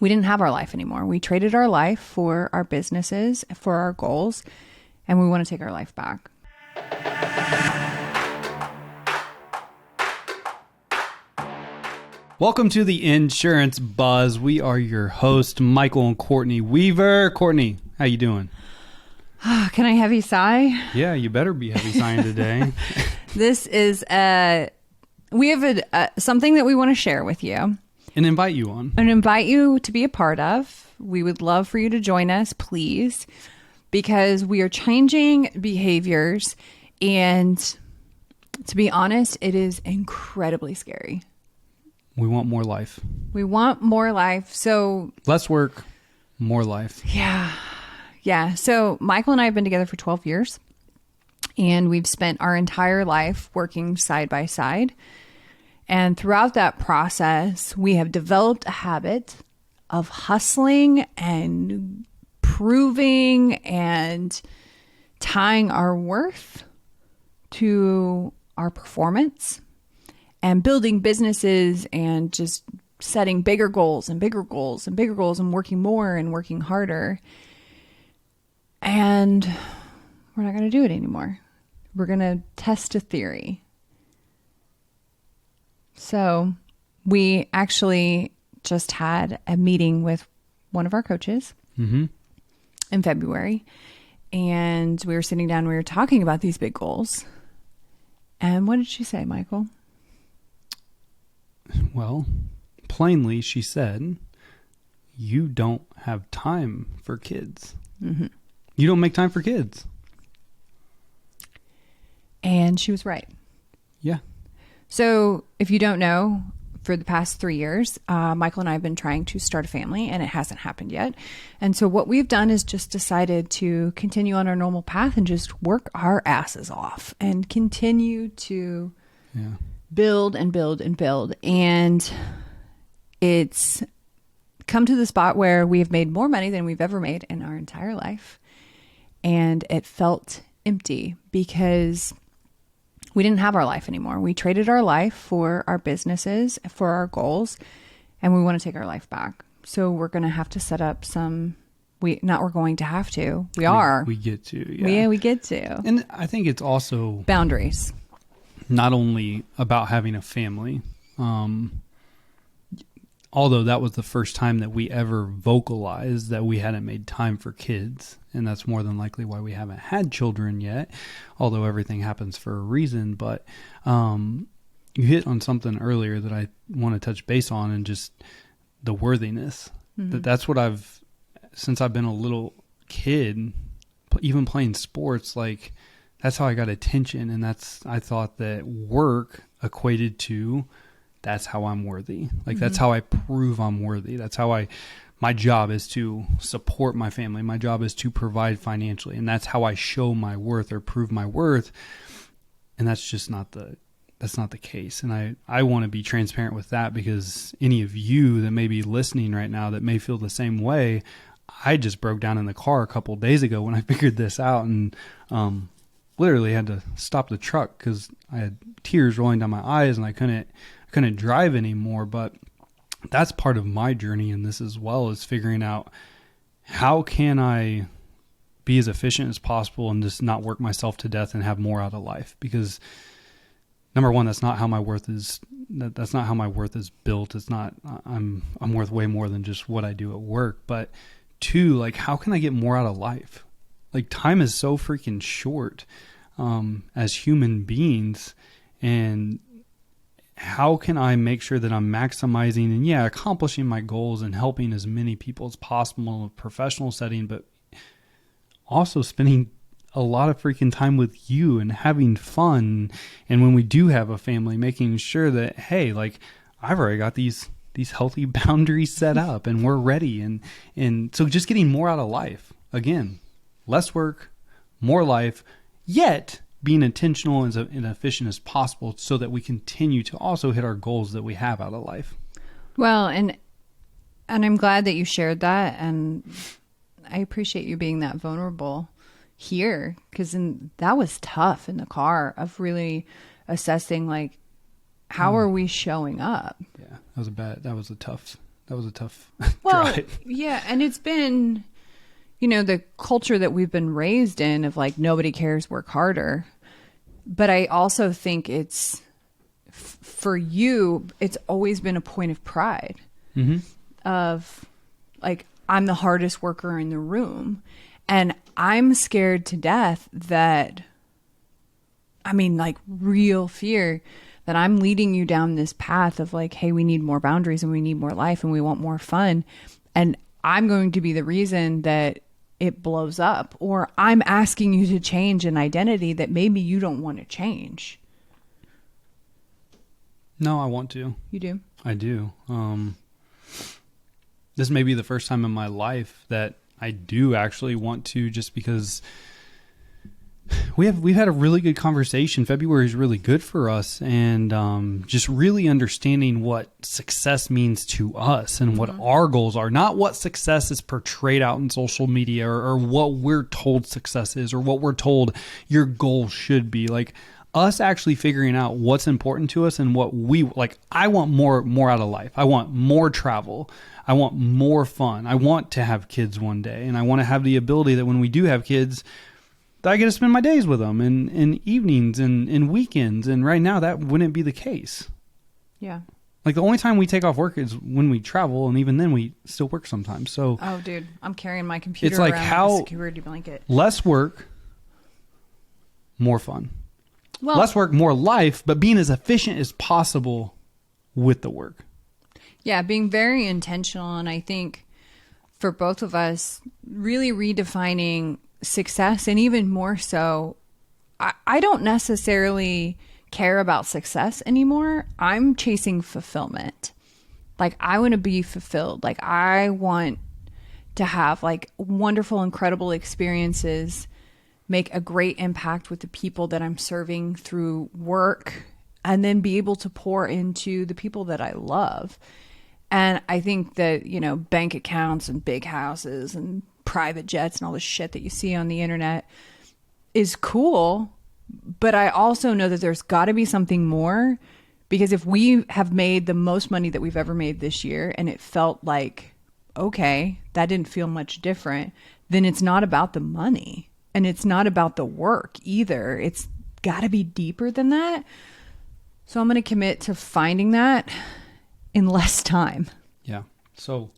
we didn't have our life anymore. We traded our life for our businesses, for our goals, and we want to take our life back. Welcome to the Insurance Buzz. We are your hosts, Michael and Courtney Weaver. Courtney, how you doing? Can I heavy sigh? Yeah, you better be heavy sighing today. This is we have something that we want to share with you. And invite you on. And invite you to be a part of. We would love for you to join us, please, because we are changing behaviors. And to be honest, it is incredibly scary. We want more life. We want more life. So less work, more life. Yeah. So Michael and I have been together for 12 years. And we've spent our entire life working side by side. And throughout that process, we have developed a habit of hustling and proving and tying our worth to our performance and building businesses and just setting bigger goals and bigger goals and bigger goals and working more and working harder. And we're not going to do it anymore. We're going to test a theory. So we actually just had a meeting with one of our coaches in February. And we were sitting down, we were talking about these big goals. And what did she say, Michael? Well, plainly, she said, you don't have time for kids. Mm-hmm. You don't make time for kids. And she was right. Yeah. So if you don't know, for the past 3 years, Michael and I have been trying to start a family, and it hasn't happened yet. And so what we've done is just decided to continue on our normal path and just work our asses off and continue to build and build and build. And it's come to the spot where we have made more money than we've ever made in our entire life. And it felt empty because we didn't have our life anymore. We traded our life for our businesses, for our goals, and we want to take our life back. So we're going to have to set up we get to. Yeah. We get to. And I think it's also boundaries. Not only about having a family, although that was the first time that we ever vocalized that we hadn't made time for kids. And that's more than likely why we haven't had children yet, although everything happens for a reason. But you hit on something earlier that I want to touch base on, and just the worthiness. Mm-hmm. That's what since I've been a little kid, even playing sports, like that's how I got attention. And I thought that work equated to, that's how I'm worthy. Like that's how I prove I'm worthy. That's how my job is to support my family. My job is to provide financially. And that's how I show my worth or prove my worth. And that's just that's not the case. And I want to be transparent with that, because any of you that may be listening right now that may feel the same way, I just broke down in the car a couple of days ago when I figured this out, and literally had to stop the truck because I had tears rolling down my eyes and I couldn't drive anymore. But that's part of my journey in this as well, is figuring out how can I be as efficient as possible and just not work myself to death and have more out of life. Because number one, that's not how my worth is. That's not how my worth is built. It's not, I'm worth way more than just what I do at work. But two, like, how can I get more out of life? Like, time is so freaking short, as human beings. And how can I make sure that I'm maximizing and accomplishing my goals and helping as many people as possible in a professional setting, but also spending a lot of freaking time with you and having fun. And when we do have a family, making sure that, hey, like, I've already got these healthy boundaries set up and we're ready. And so just getting more out of life. Again, less work, more life, yet being intentional and efficient as possible so that we continue to also hit our goals that we have out of life. Well, and I'm glad that you shared that. And I appreciate you being that vulnerable here, because that was tough in the car of really assessing, like, how are we showing up? Yeah, that was a tough That was a tough Well, drive. yeah. And it's been, the culture that we've been raised in of like, nobody cares, work harder. But I also think it's, for you, it's always been a point of pride of like, I'm the hardest worker in the room. And I'm scared to death that, like real fear that I'm leading you down this path of like, hey, we need more boundaries and we need more life and we want more fun. And I'm going to be the reason that it blows up, or I'm asking you to change an identity that maybe you don't want to change. No, I want to. You do? I do. This may be the first time in my life that I do actually want to, just because we've had a really good conversation. February is really good for us, and just really understanding what success means to us and what our goals are, not what success is portrayed out in social media or what we're told success is or what we're told your goal should be. Like us actually figuring out what's important to us and what we like. I want more out of life. I want more travel. I want more fun. I want to have kids one day, and I want to have the ability that when we do have kids, that I get to spend my days with them and evenings and weekends. And right now that wouldn't be the case. Yeah. Like the only time we take off work is when we travel, and even then we still work sometimes. So oh, dude, I'm carrying my computer it's like around how like a security blanket. Less work, more fun. Well, less work, more life, but being as efficient as possible with the work. Yeah, being very intentional. And I think for both of us, really redefining success, and even more so, I don't necessarily care about success anymore. I'm chasing fulfillment. Like I want to be fulfilled. Like I want to have like wonderful, incredible experiences, make a great impact with the people that I'm serving through work, and then be able to pour into the people that I love. And I think that, bank accounts and big houses and private jets and all the shit that you see on the internet is cool. But I also know that there's got to be something more, because if we have made the most money that we've ever made this year and it felt like, okay, that didn't feel much different, then it's not about the money and it's not about the work either. It's got to be deeper than that. So I'm going to commit to finding that in less time. Yeah. So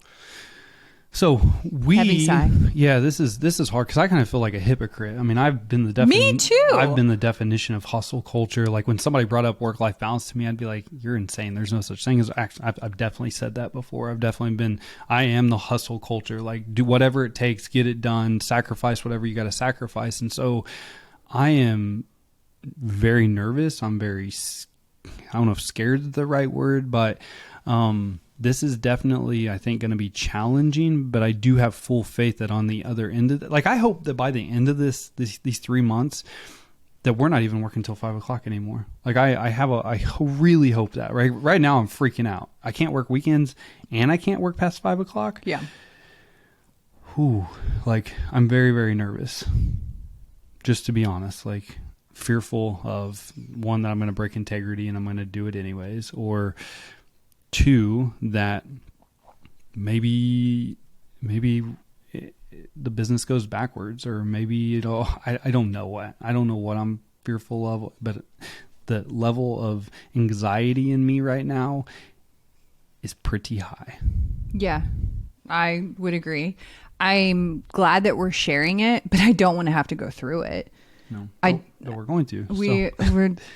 we, heavy sigh. Yeah, this is hard because I kind of feel like a hypocrite. I mean, I've been the Me too. I've been the definition of hustle culture. Like when somebody brought up work-life balance to me, I'd be like, you're insane. There's no such thing as I've definitely said that before. I am the hustle culture. Like do whatever it takes, get it done, sacrifice whatever you got to sacrifice. And so I am very nervous. I'm very, I don't know if scared is the right word, but this is definitely, I think, going to be challenging, but I do have full faith that on the other end of it, like I hope that by the end of these 3 months that we're not even working till 5 o'clock anymore. Like I really hope that right now I'm freaking out. I can't work weekends and I can't work past 5 o'clock. Yeah. Whew. Like I'm very, very nervous, just to be honest, like fearful of one, that I'm going to break integrity and I'm going to do it anyways, or two, that maybe the business goes backwards, or maybe I don't know what I'm fearful of, but the level of anxiety in me right now is pretty high. Yeah, I would agree. I'm glad that we're sharing it, but I don't want to have to go through it. No, but we're going to. We're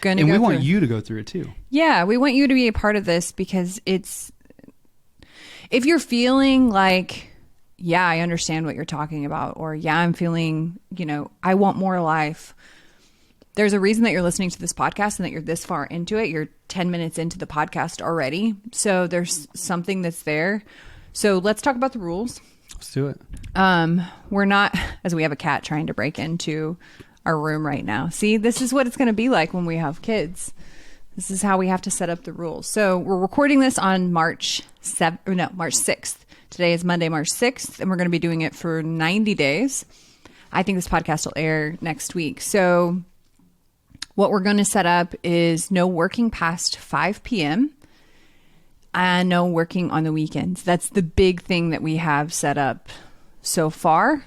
going to, and we want you to go through it too. Yeah, we want you to be a part of this, because if you're feeling like, yeah, I understand what you're talking about, or yeah, I'm feeling, I want more life. There's a reason that you're listening to this podcast and that you're this far into it. You're 10 minutes into the podcast already. So there's something that's there. So let's talk about the rules. Let's do it. We're not, as we have a cat trying to break into our room right now. See, this is what it's going to be like when we have kids. This is how we have to set up the rules. So we're recording this on March 6th. Today is Monday, March 6th, and we're going to be doing it for 90 days. I think this podcast will air next week. So what we're going to set up is no working past 5 p.m. and no working on the weekends. That's the big thing that we have set up so far.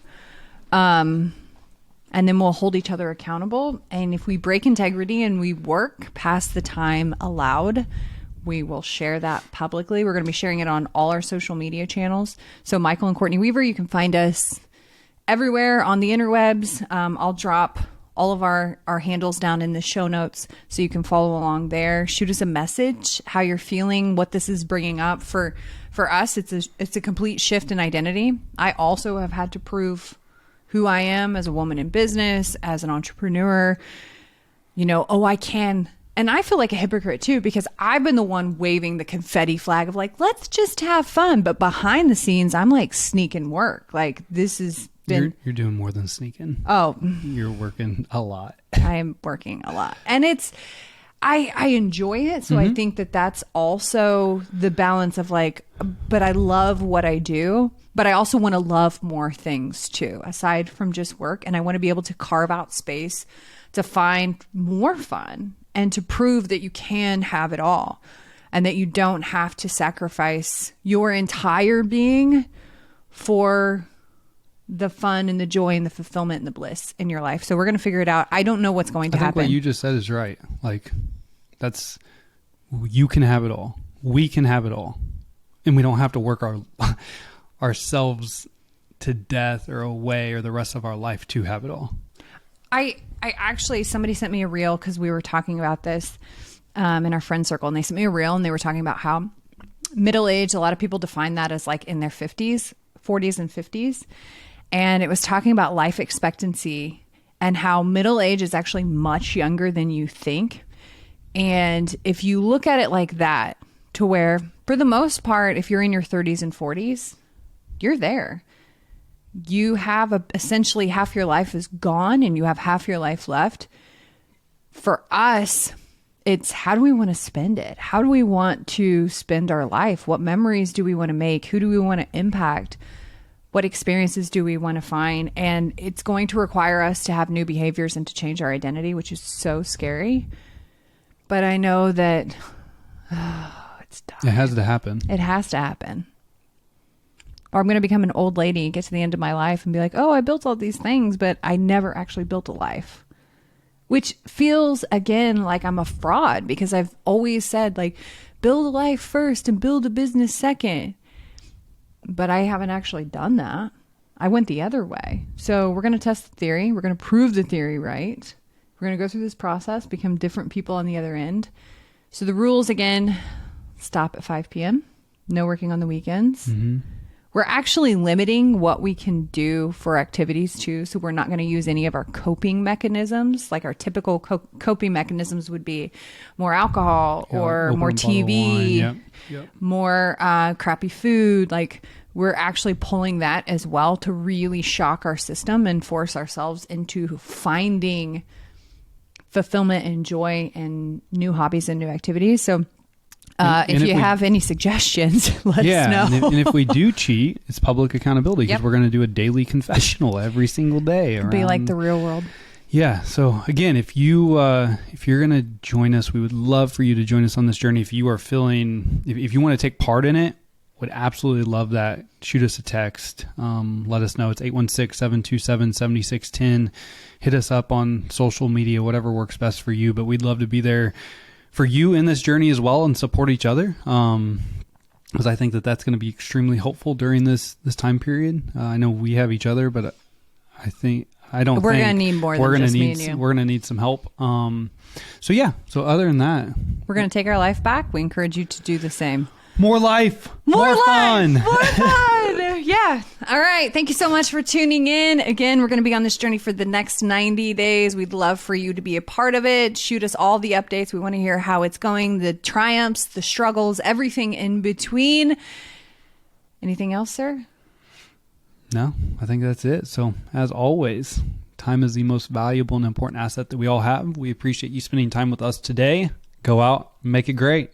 And then we'll hold each other accountable. And if we break integrity and we work past the time allowed, we will share that publicly. We're going to be sharing it on all our social media channels. So Michael and Courtney Weaver, you can find us everywhere on the interwebs. I'll drop all of our handles down in the show notes so you can follow along there. Shoot us a message, how you're feeling, what this is bringing up. For us, it's a complete shift in identity. I also have had to prove who I am as a woman in business, as an entrepreneur. I can. And I feel like a hypocrite too, because I've been the one waving the confetti flag of like, let's just have fun. But behind the scenes, I'm like sneaking work. Like this is you're doing more than sneaking. Oh, you're working a lot. I am working a lot, and I enjoy it. So I think that that's also the balance of like, but I love what I do, but I also want to love more things too, aside from just work. And I want to be able to carve out space to find more fun and to prove that you can have it all and that you don't have to sacrifice your entire being for the fun and the joy and the fulfillment and the bliss in your life. So we're going to figure it out. I don't know what's going to happen. What you just said is right. Like you can have it all. We can have it all. And we don't have to work ourselves to death or away or the rest of our life to have it all. I actually, somebody sent me a reel because we were talking about this in our friend circle, and they sent me a reel and they were talking about how middle age, a lot of people define that as like in their 40s and 50s. And it was talking about life expectancy and how middle age is actually much younger than you think. And if you look at it like that, to where for the most part, if you're in your 30s and 40s, you're there. You have essentially half your life is gone and you have half your life left. For us, it's how do we want to spend it? How do we want to spend our life? What memories do we want to make? Who do we want to impact? What experiences do we want to find? And it's going to require us to have new behaviors and to change our identity, which is so scary. But I know that it's time. It has to happen. It has to happen. Or I'm going to become an old lady, get to the end of my life and be like, oh, I built all these things, but I never actually built a life. Which feels, again, like I'm a fraud because I've always said, like, build a life first and build a business second. But I haven't actually done that. I went the other way. So we're going to test the theory. We're going to prove the theory right. We're going to go through this process, become different people on the other end. So the rules, again, stop at 5 p.m. No working on the weekends. Mm-hmm. We're actually limiting what we can do for activities too. So we're not going to use any of our coping mechanisms. Like our typical coping mechanisms would be more alcohol or more TV, more crappy food. Like we're actually pulling that as well to really shock our system and force ourselves into finding fulfillment and joy and new hobbies and new activities. So if you have any suggestions, let us know. And if we do cheat, it's public accountability because we're going to do a daily confessional every single day. It'll be like the real world. Yeah. So again, if you're going to join us, we would love for you to join us on this journey. If you are feeling, if you want to take part in it, would absolutely love that. Shoot us a text. Let us know. It's 816-727-7610. Hit us up on social media, whatever works best for you. But we'd love to be there for you in this journey as well and support each other. Because I think that's going to be extremely helpful during this time period. I know we have each other, but we're going to need more than just me and you. We're going to need some help. So other than that, we're going to take our life back. We encourage you to do the same. More life, more fun. More fun. Yeah. All right. Thank you so much for tuning in. Again, we're going to be on this journey for the next 90 days. We'd love for you to be a part of it. Shoot us all the updates. We want to hear how it's going, the triumphs, the struggles, everything in between. Anything else, sir? No, I think that's it. So as always, time is the most valuable and important asset that we all have. We appreciate you spending time with us today. Go out and make it great.